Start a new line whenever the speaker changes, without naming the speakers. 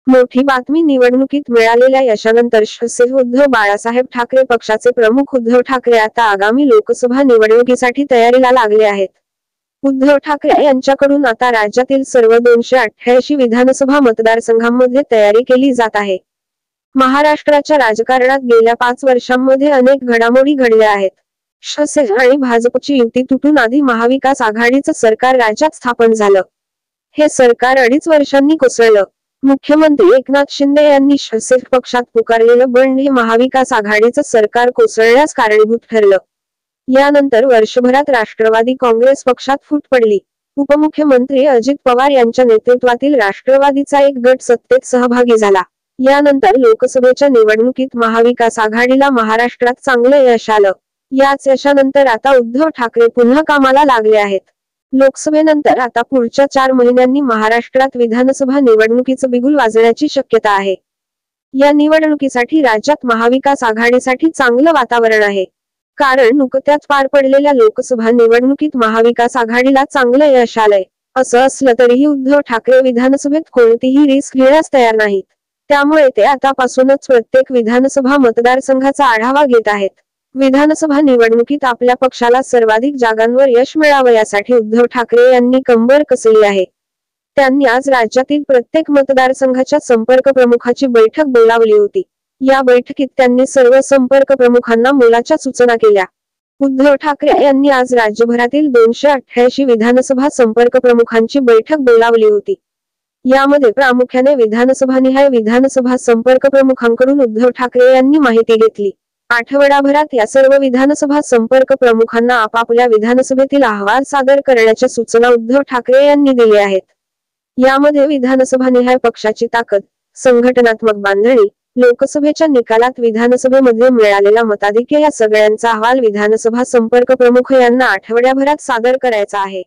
मोठी बातमी निवडणुकीत मिळालेल्या यशानंतर शिवसेना उद्धव बाळासाहेब ठाकरे पक्षाचे प्रमुख उद्धव ठाकरे आता आगामी लोकसभा निवडणुकीसाठी तयारीला लागले आहेत। उद्धव ठाकरे यांच्याकडून आता राज्यातील सर्व 288 विधानसभा मतदारसंघांमध्ये तयारी केली जात आहे। महाराष्ट्राच्या राजकारणात गेल्या 5 वर्षांमध्ये अनेक घडामोडी घडल्या आहेत। शिवसेना आणि भाजपची युती तुटून आधी महाविकास आघाडीचं सरकार राज्यात स्थापन झालं। हे सरकार 2.5 वर्षांनी कोसळलं। मुख्यमंत्री एकनाथ शिंदे यांनी शिवसेना पक्षात पुकारलेलं बंड हे महाविकास आघाडीचं सरकार कोसळण्यास कारणीभूत ठरलं। यानंतर वर्षभरात राष्ट्रवादी काँग्रेस पक्षात फूट पडली। उपमुख्यमंत्री अजित पवार यांच्या नेतृत्वातील राष्ट्रवादीचा एक गट सत्तेत सहभागी झाला। यानंतर लोकसभेच्या निवडणुकीत महाविकास आघाडीला महाराष्ट्रात चांगलं यश आलं। याच यशानंतर आता उद्धव ठाकरे पुन्हा कामाला लागले आहेत। लोकसभेनंतर आता पुढच्या 4 महिन्यांनी महाराष्ट्रात विधानसभा निवडणुकीचं बिगुल वाजण्याची शक्यता आहे। या निवडणुकीसाठी राज्यात महाविकास आघाडीसाठी चांगलं वातावरण आहे। कारण नुकत्याच पार पडलेल्या लोकसभा निवडणुकीत महाविकास आघाडीला चांगलं यश आलंय। असं असलं तरीही उद्धव ठाकरे विधानसभेत कोणतीही रिस्क घेण्यास तयार नाहीत। त्यामुळे ते आतापासूनच प्रत्येक विधानसभा मतदारसंघाचा आढावा घेत आहेत। विधानसभा निवडणुकीत आपल्या पक्षाला सर्वाधिक जागांवर यश मिळावं यासाठी उद्धव ठाकरे यांनी कंबर कसली आहे। त्यांनी आज राज्यातील प्रत्येक मतदारसंघाच्या संपर्क प्रमुखाची बैठक बोलावली होती। या बैठकीत त्यांनी सर्व संपर्क प्रमुखांना मोलाच्या सूचना केल्या। उद्धव ठाकरे यांनी आज राज्यभरातील 288 विधानसभा संपर्क प्रमुखांची बैठक बोलावली होती। यामध्ये प्रामुख्याने विधानसभानिहाय विधानसभा संपर्क प्रमुखांकडून उद्धव ठाकरे यांनी माहिती घेतली। आठवडाभरात या सर्व विधानसभा संपर्क प्रमुखांना आपापल्या विधानसभेतील अहवाल सादर करण्याच्या सूचना उद्धव ठाकरे यांनी दिल्या आहेत। यामध्ये विधानसभानिहाय पक्षाची ताकद, संघटनात्मक बांधणी, लोकसभेच्या निकालात विधानसभेमध्ये मिळालेला मताधिक्य या सगळ्यांचा अहवाल विधानसभा संपर्क प्रमुख यांना आठवड्याभरात सादर करायचा आहे।